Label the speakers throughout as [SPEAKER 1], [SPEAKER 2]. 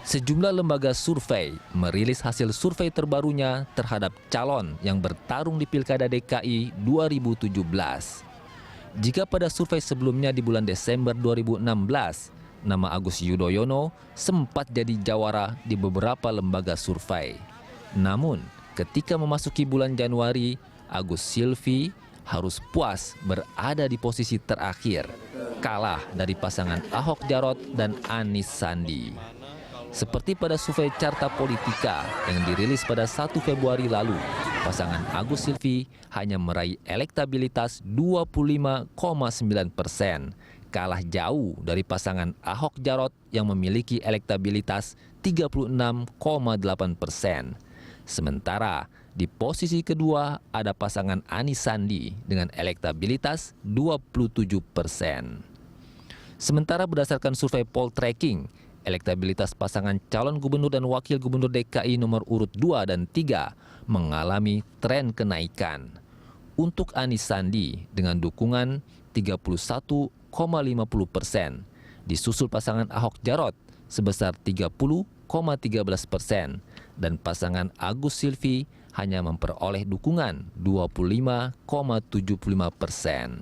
[SPEAKER 1] Sejumlah lembaga survei merilis hasil survei terbarunya terhadap calon yang bertarung di Pilkada DKI 2017. Jika pada survei sebelumnya di bulan Desember 2016, nama Agus Yudhoyono sempat jadi jawara di beberapa lembaga survei. Namun, ketika memasuki bulan Januari, Agus Silvi harus puas berada di posisi terakhir, kalah dari pasangan Ahok Jarot dan Anies Sandi. Seperti pada survei Carta Politika yang dirilis pada 1 Februari lalu, pasangan Agus Silvi hanya meraih elektabilitas 25,9%, kalah jauh dari pasangan Ahok Jarot yang memiliki elektabilitas 36,8%. Sementara di posisi kedua ada pasangan Anies Sandi dengan elektabilitas 27%. Sementara berdasarkan survei Poltreking, elektabilitas pasangan calon gubernur dan wakil gubernur DKI nomor urut 2 dan 3 mengalami tren kenaikan. Untuk Anies Sandi dengan dukungan 31,50%, disusul pasangan Ahok Jarot sebesar 30,13% dan pasangan Agus Silvi hanya memperoleh dukungan 25,75%.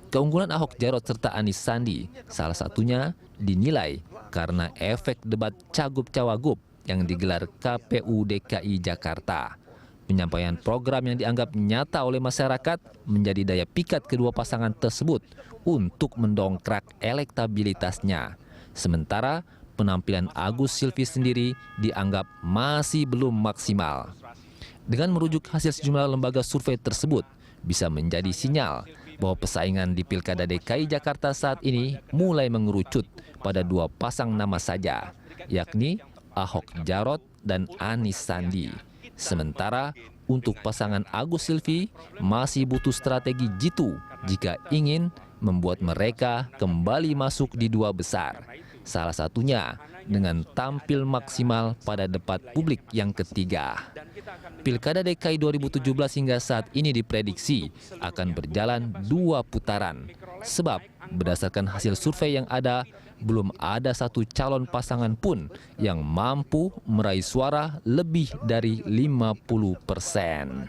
[SPEAKER 1] Keunggulan Ahok Jarot serta Anies Sandi salah satunya dinilai karena efek debat Cagup-Cawagup yang digelar KPU DKI Jakarta. Penyampaian program yang dianggap nyata oleh masyarakat menjadi daya pikat kedua pasangan tersebut untuk mendongkrak elektabilitasnya. Sementara penampilan Agus Silvi sendiri dianggap masih belum maksimal. Dengan merujuk hasil sejumlah lembaga survei tersebut, bisa menjadi sinyal bahwa persaingan di Pilkada DKI Jakarta saat ini mulai mengerucut pada dua pasang nama saja, yakni Ahok Jarot dan Anies Sandi. Sementara untuk pasangan Agus Silvi masih butuh strategi jitu jika ingin membuat mereka kembali masuk di dua besar. Salah satunya dengan tampil maksimal pada debat publik yang ketiga. Pilkada DKI 2017 hingga saat ini diprediksi akan berjalan 2 putaran. Sebab berdasarkan hasil survei yang ada, belum ada satu calon pasangan pun yang mampu meraih suara lebih dari 50%.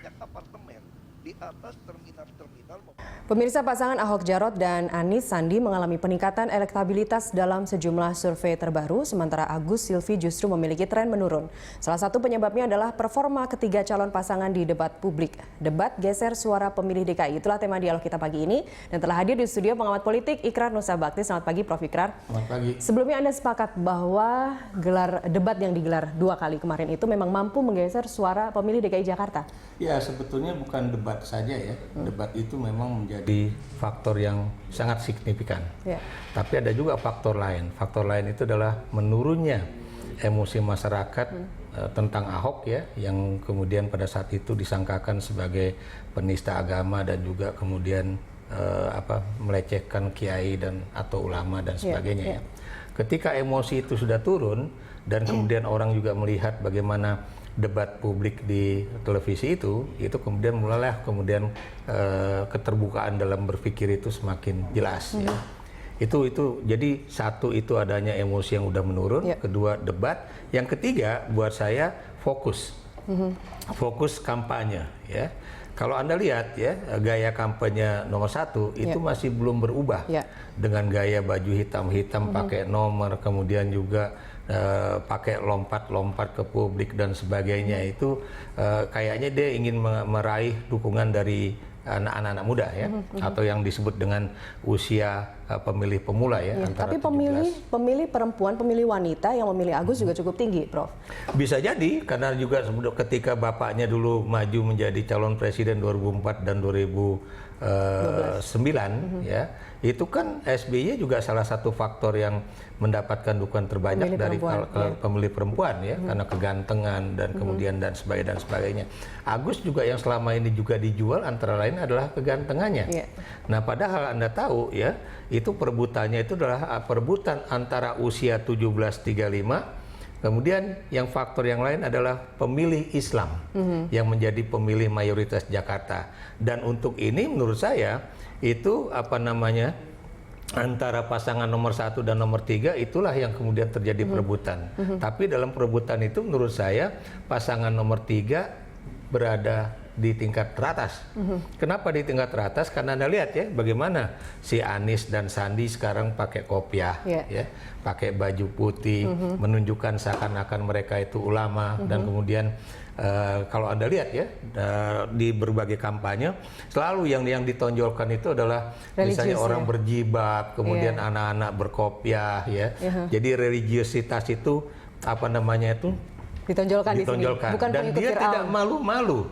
[SPEAKER 2] Pemirsa, pasangan Ahok Jarot dan Anies Sandi mengalami peningkatan elektabilitas dalam sejumlah survei terbaru, sementara Agus Silvi justru memiliki tren menurun. Salah satu penyebabnya adalah performa ketiga calon pasangan di debat publik. Debat geser suara pemilih DKI. Itulah tema dialog kita pagi ini. Dan telah hadir di studio pengamat politik Ikrar Nusa Bakti. Selamat pagi, Prof. Ikrar.
[SPEAKER 3] Selamat pagi.
[SPEAKER 2] Sebelumnya Anda sepakat bahwa debat yang digelar 2 kali kemarin itu memang mampu menggeser suara pemilih DKI Jakarta?
[SPEAKER 3] Ya, sebetulnya bukan debat saja ya. Debat itu memang menjadi faktor yang sangat signifikan. Ya. Tapi ada juga faktor lain. Faktor lain itu adalah menurunnya emosi masyarakat tentang Ahok ya, yang kemudian pada saat itu disangkakan sebagai penista agama dan juga kemudian melecehkan kiai dan atau ulama dan sebagainya. Ya. Ketika emosi itu sudah turun dan kemudian orang juga melihat bagaimana debat publik di televisi itu kemudian mulailah keterbukaan dalam berpikir itu semakin jelas. Ya. Itu jadi satu itu adanya emosi yang udah menurun, kedua debat, yang ketiga buat saya fokus kampanye ya. Kalau Anda lihat ya, gaya kampanye nomor 1 itu masih belum berubah dengan gaya baju hitam-hitam pakai nomor, kemudian juga pakai lompat-lompat ke publik dan sebagainya. Itu kayaknya dia ingin meraih dukungan dari anak-anak muda ya, atau yang disebut dengan usia pemilih pemula ya.
[SPEAKER 2] Tapi pemilih perempuan, pemilih wanita yang memilih Agus juga cukup tinggi, Prof.
[SPEAKER 3] Bisa jadi karena juga ketika bapaknya dulu maju menjadi calon presiden 2004 dan 2009 ya, itu kan SBY juga salah satu faktor yang mendapatkan dukungan terbanyak dari pemilih perempuan ya, karena kegantengan dan kemudian dan sebagainya. Agus juga yang selama ini juga dijual antara lain adalah kegantengannya. Nah, padahal Anda tahu ya, itu perebutannya itu adalah perebutan antara usia 17-35, kemudian yang faktor yang lain adalah pemilih Islam yang menjadi pemilih mayoritas Jakarta. Dan untuk ini menurut saya itu antara pasangan nomor 1 dan nomor 3 itulah yang kemudian terjadi perebutan. Tapi dalam perebutan itu menurut saya pasangan nomor 3 berada di tingkat teratas. Kenapa di tingkat teratas? Karena Anda lihat ya bagaimana si Anies dan Sandi sekarang pakai kopiah, ya, pakai baju putih, menunjukkan seakan-akan mereka itu ulama dan kemudian kalau Anda lihat ya di berbagai kampanye selalu yang ditonjolkan itu adalah misalnya orang berjilbab, kemudian anak-anak berkopiah ya. Jadi religiositas itu apa namanya itu
[SPEAKER 2] ditonjolkan. Di sini. Bukan
[SPEAKER 3] dan dia tidak malu-malu.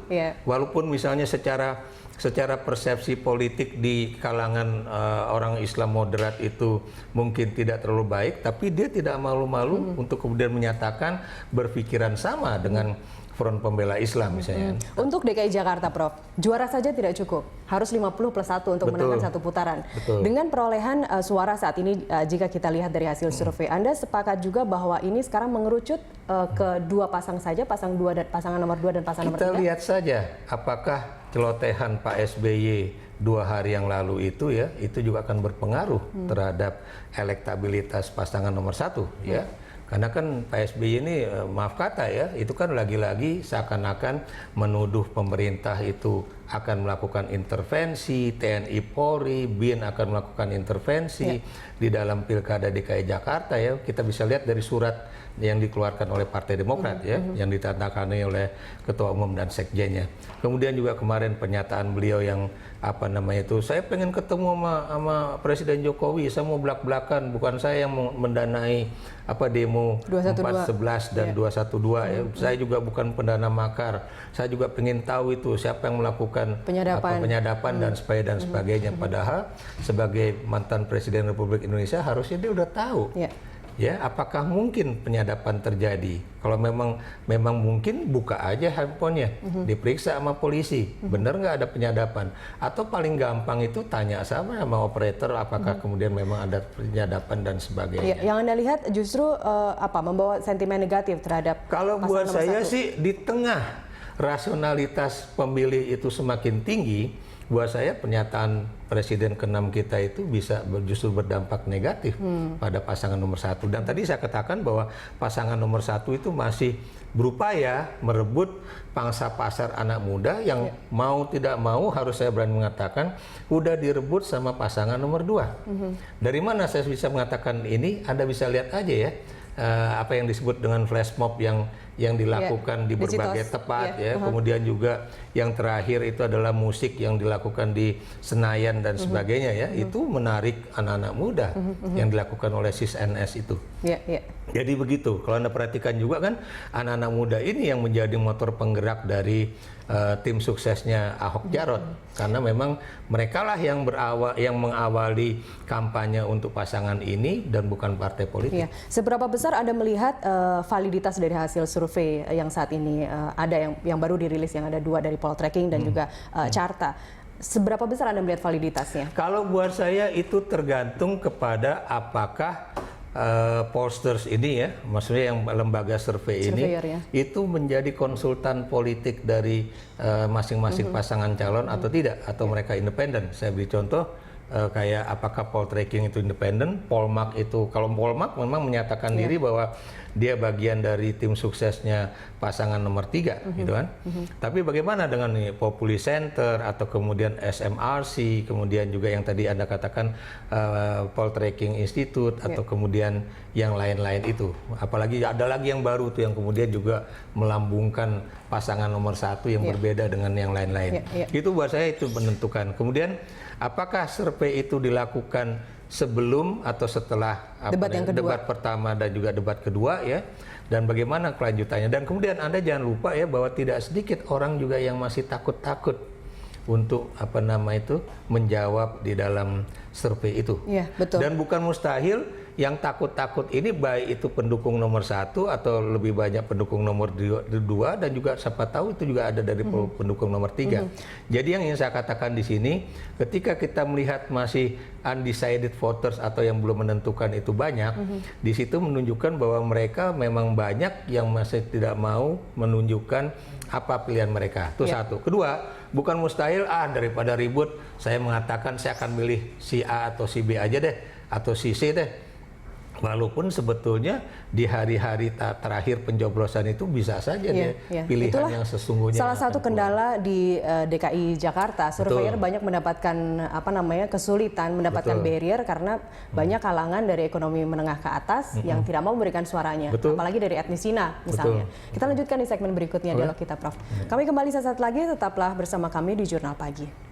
[SPEAKER 3] Walaupun misalnya secara persepsi politik di kalangan orang Islam moderat itu mungkin tidak terlalu baik, tapi dia tidak malu-malu untuk kemudian menyatakan berpikiran sama dengan Front Pembela Islam misalnya.
[SPEAKER 2] Untuk DKI Jakarta, Prof, juara saja tidak cukup. Harus 50+1 untuk menangkan satu putaran. Dengan perolehan suara saat ini, jika kita lihat dari hasil survei, Anda sepakat juga bahwa ini sekarang mengerucut ke dua pasang saja, pasangan nomor 2 dan pasangan nomor 3?
[SPEAKER 3] Kita lihat saja apakah celotehan Pak SBY 2 hari yang lalu itu ya, itu juga akan berpengaruh terhadap elektabilitas pasangan nomor 1 ya. Karena kan Pak SBY ini maaf kata ya, itu kan lagi-lagi seakan-akan menuduh pemerintah itu akan melakukan intervensi, TNI Polri, BIN akan melakukan intervensi di dalam Pilkada DKI Jakarta ya. Kita bisa lihat dari surat yang dikeluarkan oleh Partai Demokrat ya, yang ditandatangani oleh Ketua Umum dan Sekjennya. Kemudian juga kemarin pernyataan beliau yang apa namanya itu, saya pengen ketemu sama Presiden Jokowi, saya mau belak-belakan, bukan saya yang mendanai apa demo 411 dan 212 ya. Saya juga bukan pendana makar. Saya juga pengen tahu itu siapa yang melakukan penyadapan dan sebagainya. Padahal sebagai mantan Presiden Republik Indonesia harusnya dia udah tahu. Ya, apakah mungkin penyadapan terjadi? Kalau memang mungkin, buka aja handphonenya, diperiksa sama polisi, benar nggak ada penyadapan? Atau paling gampang itu tanya sama operator, apakah kemudian memang ada penyadapan dan sebagainya.
[SPEAKER 2] Yang Anda lihat justru membawa sentimen negatif terhadap
[SPEAKER 3] kalau buat saya sih di tengah rasionalitas pemilih itu semakin tinggi, buat saya pernyataan Presiden ke-6 kita itu bisa justru berdampak negatif pada pasangan nomor 1. Dan tadi saya katakan bahwa pasangan nomor 1 itu masih berupaya merebut pangsa pasar anak muda yang mau tidak mau, harus saya berani mengatakan udah direbut sama pasangan nomor 2. Dari mana saya bisa mengatakan ini? Anda bisa lihat aja ya apa yang disebut dengan flash mob yang dilakukan di berbagai tempat ya. Kemudian juga yang terakhir itu adalah musik yang dilakukan di Senayan dan sebagainya ya. Itu menarik anak-anak muda yang dilakukan oleh SIS-NS itu. Jadi begitu. Kalau Anda perhatikan juga kan anak-anak muda ini yang menjadi motor penggerak dari tim suksesnya Ahok Jarot, karena memang mereka lah yang mengawali kampanye untuk pasangan ini dan bukan partai politik.
[SPEAKER 2] Seberapa besar Anda melihat validitas dari hasil survei yang saat ini ada yang baru dirilis, yang ada 2 dari Poltreking dan juga Carta? Seberapa besar Anda melihat validitasnya?
[SPEAKER 3] Kalau buat saya itu tergantung kepada apakah pollsters ini ya, maksudnya yang lembaga survei ini itu menjadi konsultan politik dari masing-masing pasangan calon atau tidak, atau mereka independen. Saya beri contoh kayak apakah Poltreking itu independen, Polmark itu, kalau Polmark memang menyatakan diri bahwa dia bagian dari tim suksesnya pasangan nomor 3 gitu kan. Tapi bagaimana dengan Populi Center atau kemudian SMRC, kemudian juga yang tadi Anda katakan Poltreking Institute atau kemudian yang lain-lain itu. Apalagi ada lagi yang baru tuh yang kemudian juga melambungkan pasangan nomor 1 yang berbeda dengan yang lain-lain. Itu buat saya itu menentukan. Kemudian apakah survei itu dilakukan sebelum atau setelah debat pertama dan juga debat kedua ya, dan bagaimana kelanjutannya. Dan kemudian Anda jangan lupa ya bahwa tidak sedikit orang juga yang masih takut-takut untuk menjawab di dalam survei itu. Dan bukan mustahil yang takut-takut ini baik itu pendukung nomor 1 atau lebih banyak pendukung nomor 2, dan juga siapa tahu itu juga ada dari pendukung nomor 3. Jadi yang ingin saya katakan di sini, ketika kita melihat masih undecided voters atau yang belum menentukan itu banyak, di situ menunjukkan bahwa mereka memang banyak yang masih tidak mau menunjukkan apa pilihan mereka. Itu satu. Kedua, bukan mustahil daripada ribut saya mengatakan saya akan milih si A atau si B aja deh atau si C deh. Walaupun sebetulnya di hari-hari terakhir pencoblosan itu bisa saja dia pilihan
[SPEAKER 2] itulah
[SPEAKER 3] yang sesungguhnya.
[SPEAKER 2] Salah satu kendala di DKI Jakarta, surveyor banyak mendapatkan kesulitan, mendapatkan barrier karena banyak kalangan dari ekonomi menengah ke atas yang tidak mau memberikan suaranya, apalagi dari etnis Cina misalnya. Kita lanjutkan di segmen berikutnya dialog kita, Prof. Kami kembali sesaat lagi, tetaplah bersama kami di Jurnal Pagi.